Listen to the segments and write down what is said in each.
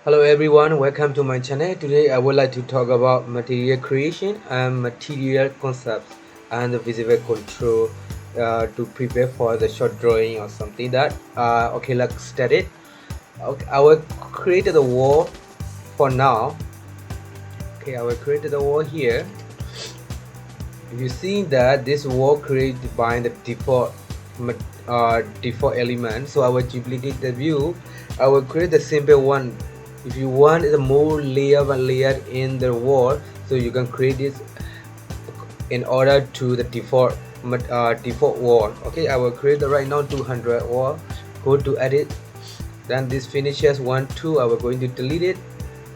Hello everyone, welcome to my channel. Today I would like to talk about material creation and material concepts and the visual control to prepare for the short drawing or something that okay, let's start it. Okay, I will create the wall for now. Okay, I will create the wall here. If you see that this wall created by the default element, so I will duplicate the view. I will create the simple one. If you want the more layer in the wall, so you can create this in order to the default wall. Okay, I will create the right now 200 wall. Go to edit, then this finishes 1 2. I will going to delete it.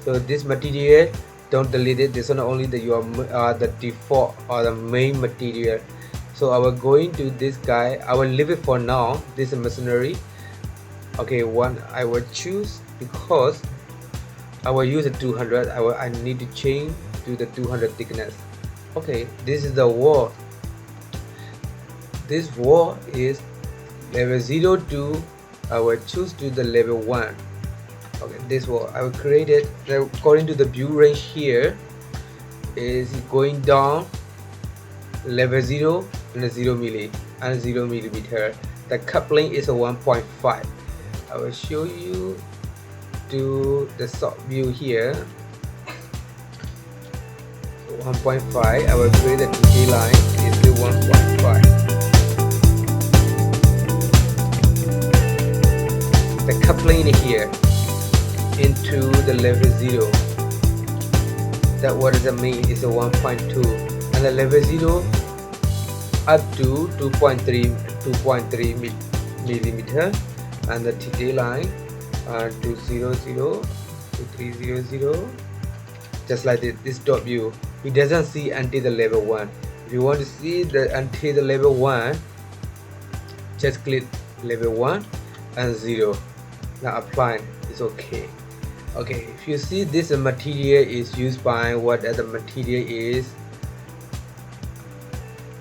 So this material, don't delete it. This one only the default or the main material. So I will going to this guy. I will leave it for now. This is machinery. Okay, one I will choose because I will use a 200. I need to change to the 200 thickness. Okay, this is the wall. This wall is level 0 to I will choose to the level 1. Okay, this wall I will create it according to the view range. Here is going down level 0 and 0 milli and 0 millimeter. The coupling is a 1.5. I will show you to the top view here. 1.5. I will create a 2D line is the 1.5. The coupling here into the level 0. That what is the main is a 1.2, and the level 0 up to 2.3 millimeter, and the TJ line 200 to 300, just like this top view. It doesn't see until the level 1. If you want to see the until the level 1, just click level 1 and 0. Now apply, it's okay. Okay, if you see this material is used by what other material is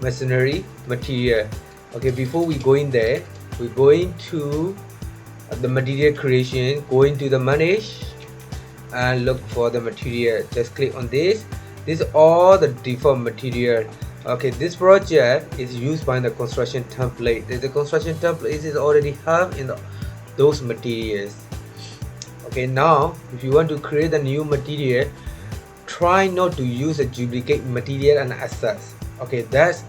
masonry material. Okay, before we go in there, we're going to the material creation, go into the manage and look for the material. Just click on this. These are all the default material. Okay, this project is used by the construction template. The construction template is already have in those materials. Okay, now if you want to create a new material, try not to use a duplicate material and assets. Okay, there's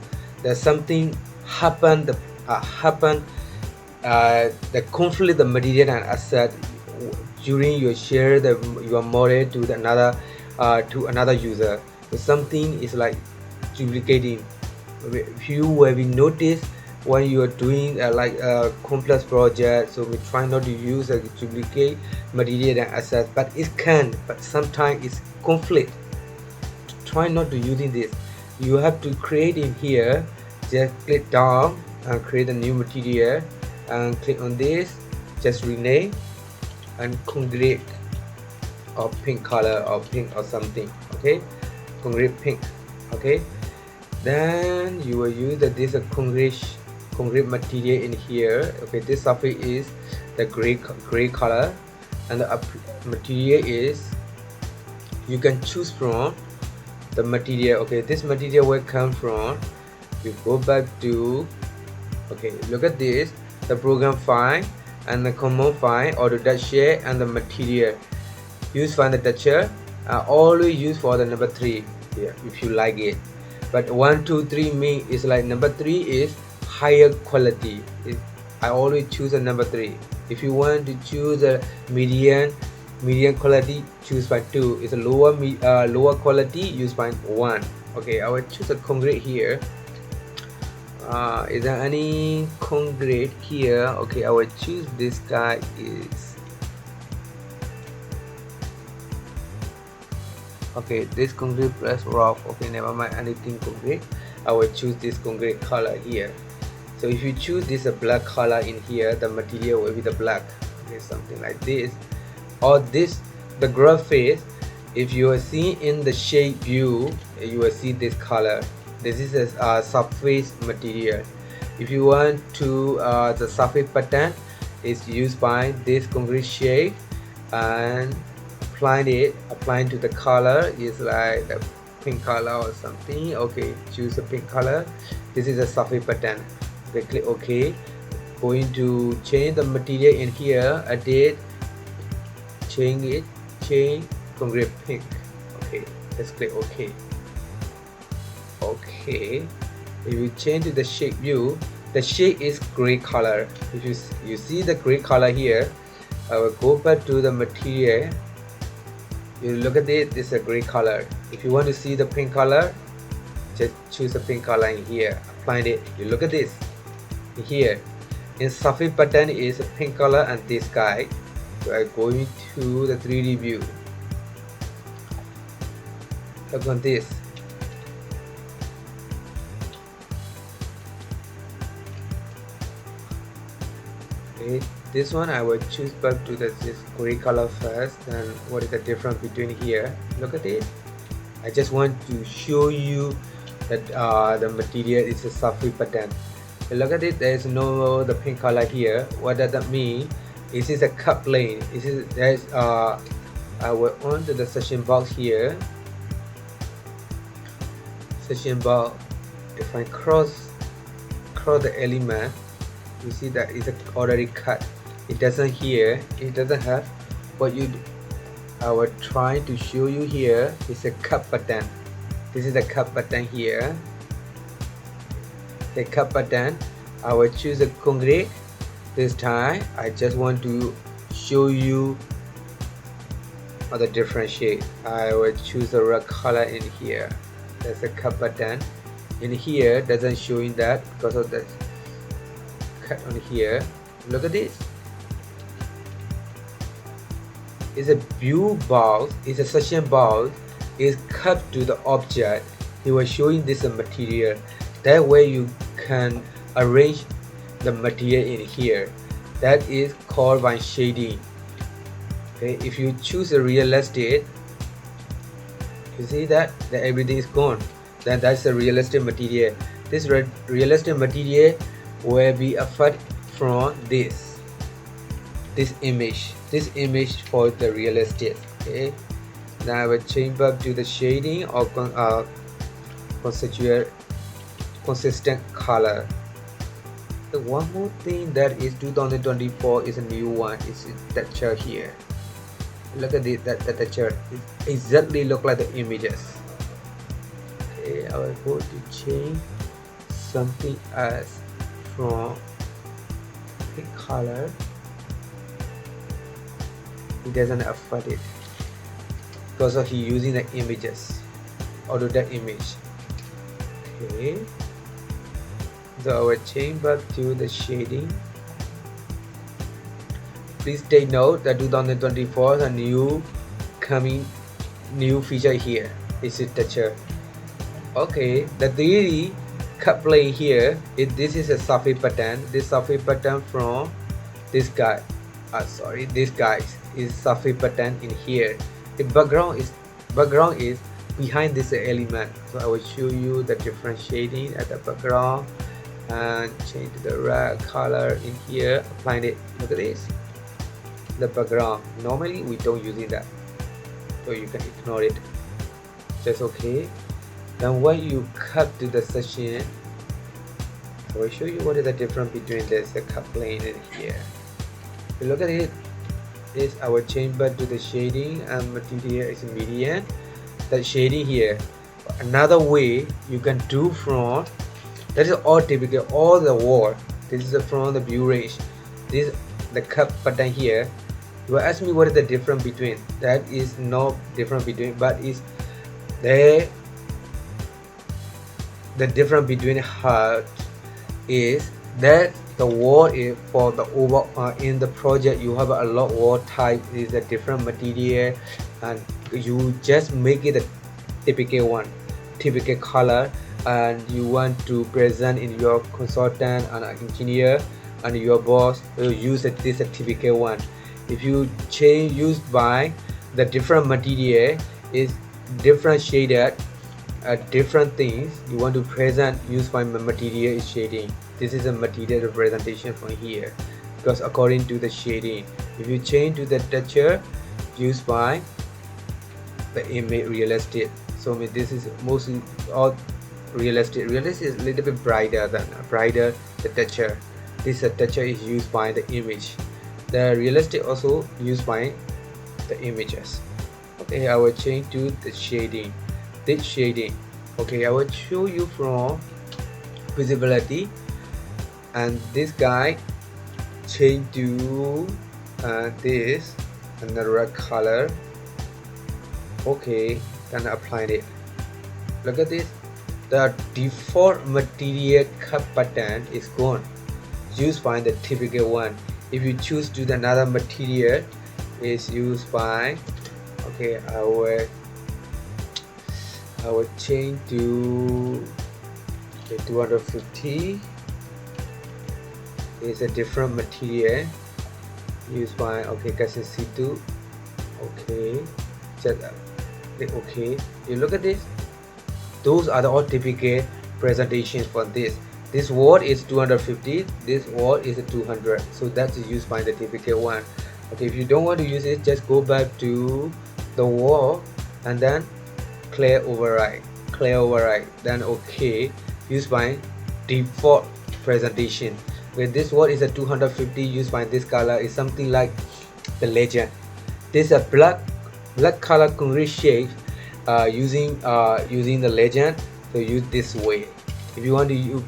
something happen the conflict the material and asset during your share your model to another user. So something is like duplicating. If you will be noticed when you are doing like a complex project, so we try not to use a duplicate material and assets, but it can, but sometimes it's conflict. Try not to using this. You have to create in here. Just click down and create a new material and click on this, just rename and concrete or pink color or pink or something. Okay, concrete pink. Okay, then you will use this concrete material in here. Okay, this surface is the gray color, and the material is you can choose from the material. Okay, this material will come from, you go back to, okay, look at this, the program file and the command file or the Dutcher and the material. Use find the Dutcher. Always use for the number 3 here if you like it, but 1 2 3 mean is like number 3 is higher quality. I always choose a number 3. If you want to choose a medium quality, choose by 2. It's a lower quality, use by 1. Okay, I will choose a concrete here. Is there any concrete here? Okay, I will choose this guy is, okay, this concrete plus rough. Okay, never mind anything concrete. I will choose this concrete color here. So if you choose this black color in here, the material will be the black. Okay, something like this, or this the graphics. If you are seeing in the shape view, you will see this color. This is a surface material. If you want to the surface pattern is used by this concrete shape, and applying to the color is like the pink color or something. Okay, choose a pink color. This is a surface pattern. Okay, click OK. Going to change the material in here. Edit, change concrete pink. Okay, let's click OK. Okay, if you change to the shape view, the shape is gray color. If you see the gray color here, I will go back to the material. You look at it, this is a gray color. If you want to see the pink color, just choose the pink color in here, apply it. You look at this here, in surface pattern is a pink color and this guy. We are going to the 3D view. Look on this. Okay, this one I will choose back to this gray color first. Then what is the difference between here? Look at it. I just want to show you that the material is a surface pattern. Look at it. There is no the pink color here. What does that mean? This is a cut plane. This is there's I will on to the section box here. Section box. If I cross the element, you see that it's already cut. It doesn't here. It doesn't have what you. I will try to show you here. It's a cut pattern. This is the cut pattern here. The cut pattern. I will choose a concrete. This time I just want to show you the different shade. I will choose a red color in here. There's a cut pattern. In here doesn't showing that because of the cut on here. Look at this. It's a view box. It's a section box. Is cut to the object. He was showing this material. That way you can arrange the material in here. That is called by shading. Okay, if you choose a realistic, you see that everything is gone. Then that's a realistic material. This realistic material will be affected from this image for the realistic. Okay, now I will change back to the shading or consistent color. The one more thing that is 2024 is a new one. Is that chart here. Look at it, that chart. It exactly look like the images. Okay, I will go to change something else from pink color. It doesn't affect it because of he using the images out of that image. Okay, so I will change back to the shading. Please take note that 2024 a new feature here. This is texture. Okay, the 3D cut plane here. This is a surface pattern. This surface pattern from this guy. This guy is surface pattern in here. The background is behind this element. So I will show you the different shading at the background and change the red color in here. Apply it. Look at this. The background. Normally we don't use that, so you can ignore it. Just okay. Then when you cut to the section, I will show you what is the difference between this cut plane and here. If you look at it, this I will change back to the shading and material is median. That shading here. Another way you can do from that is all typical all the wall. This is from the view range. This the cut pattern here. You will ask me what is the difference between. That is no difference between, but is the difference between how is that the wall is for the over in the project you have a lot wall type is a different material and you just make it a typical color and you want to present in your consultant and engineer and your boss will use this a typical one. If you use by the different material is different shaded different things you want to present use by material is shading. This is a material representation from here because according to the shading. If you change to the texture used by the image real estate. So this is mostly all real estate. Real estate is a little bit brighter than the texture. This texture is used by the image. The real estate also used by the images. Okay, I will change to the shading. This shading. Okay, I will show you from visibility, and this guy change to this and the red color. Okay, then apply it. Look at this. The default material cut button is gone. Used by the typical one. If you choose to another material, is used by. Okay, I will change to the 250. It's a different material used by. Okay, custom C2. Okay, just okay. You look at this. Those are the all typical presentations for this. This wall is 250. This wall is 200. So that's used by the typical one. Okay, if you don't want to use it, just go back to the wall and then clear override. Then okay, used by default presentation. Where this wall is a 250, used by this color is something like the legend. This is a black color concrete shape using the legend. So use this way. If you want to use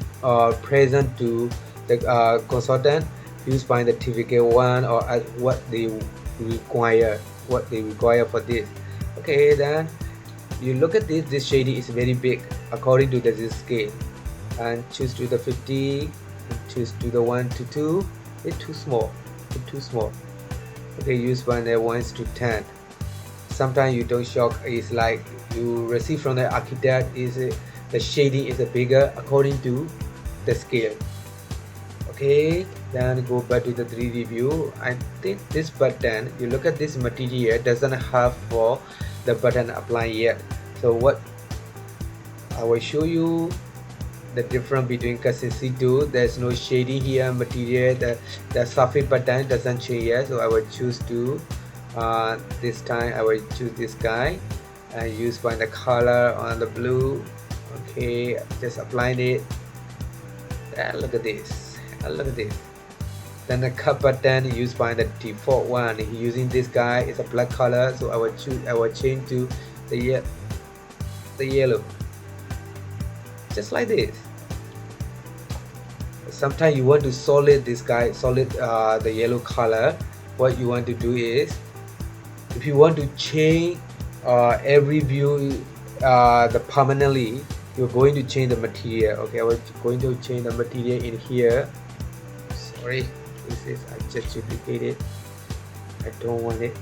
present to the consultant, use by the typical one or what they require for this. Okay, then you look at this shading is very big according to this scale, and choose to the 50, choose to the 1 to 2. It's too small. Okay, use by the 1 to 10. Sometimes you don't shock. It's like you receive from the architect is the shading is bigger according to the scale. Okay, then go back to the 3D view. I think this button, you look at this material, doesn't have for the button apply yet. So what I will show you the difference between custom C2. There's no shading here. Material, the surface button doesn't change yet. So I will choose to this time I will choose this guy and use by the color on the blue. Okay, just applying it. And look at this. Then the cut button used by the default one. Using this guy is a black color, so I will change to the yellow. Just like this. Sometimes you want to solid this guy, the yellow color. What you want to do is, if you want to change every view the permanently, you're going to change the material. Okay, I was going to change the material in here. Sorry, I just duplicated. I don't want it,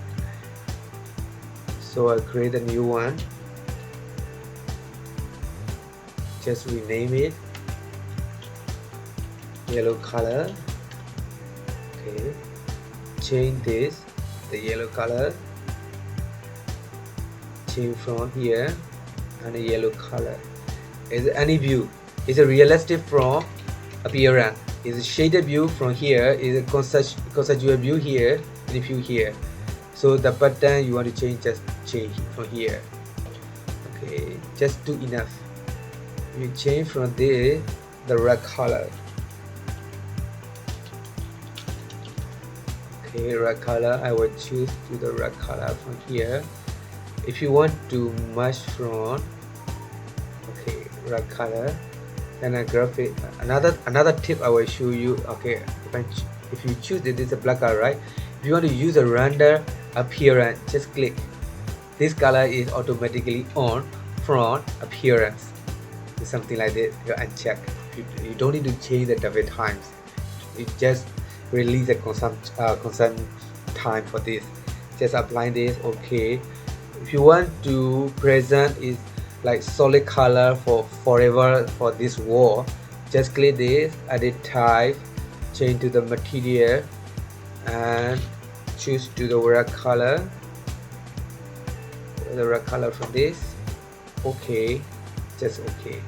so I'll create a new one. Just rename it yellow color. Okay, change this the yellow color, change from here, and a yellow color. Is any view is a realistic from appearance. Is a shaded view from here, is a conceptual view here, and a view here. So the button you want to change, just change from here. Okay, just do enough. You change from this the red color. Okay, red color. I will choose to the red color from here. If you want to match from red color, then I grab it. Another tip I will show you. Okay, if you choose this is a black color, right? If you want to use a render appearance, just click. This color is automatically on from appearance. It's something like this. You uncheck. You don't need to change the double times. You just release the consent time for this. Just apply this. Okay. If you want to present is like solid color for forever for this wall, just click this, edit type, change to the material, and choose to the red color. The red color from this. Okay, just okay.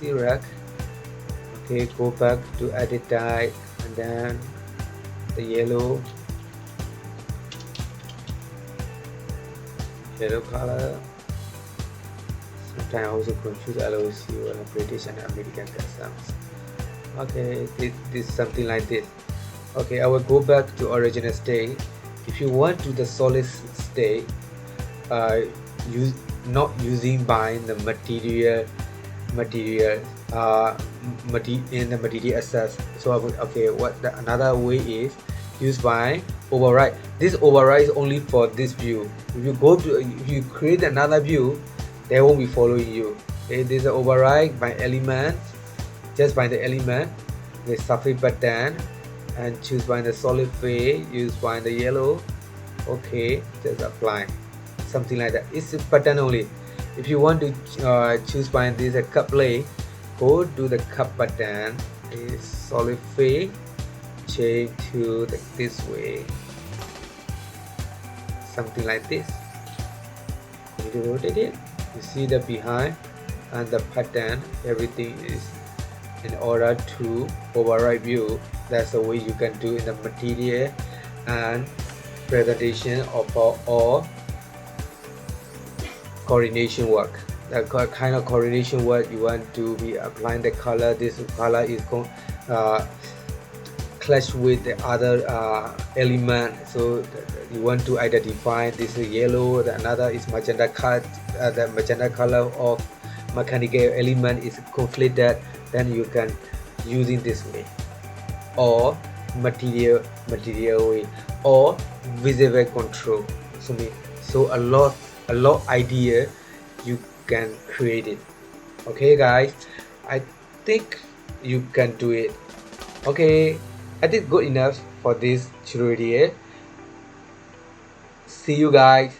See red. Okay, go back to edit type and then the yellow. yellow color. Sometimes I also confuse LOC or British and American customs. Okay, this something like this. Okay, I will go back to original state. If you want to the solid state, use not using by the material in the material access. So I would, okay, what the another way is used by override. This override is only for this view. If you create another view, they won't be following you. Okay, this is override by element, just by the element, the surface button, and choose by the solid face, use by the yellow. Okay, just apply, something like that. It's a button only. If you want to choose by this a cup plate, go to the cup button, is solid face, change to this way, something like this. You rotate it, you see the behind and the pattern, everything is in order to override view. That's the way you can do in the material and presentation of all coordination work. The kind of coordination work you want to be applying the color. This color is clash with the other element, so you want to identify this is yellow, the another is magenta cut, the magenta color of mechanical element is conflicted, then you can using this way, or material way, or visible control. So a lot idea you can create it. Okay guys, I think you can do it. Okay, I think good enough for this tutorial. See you guys.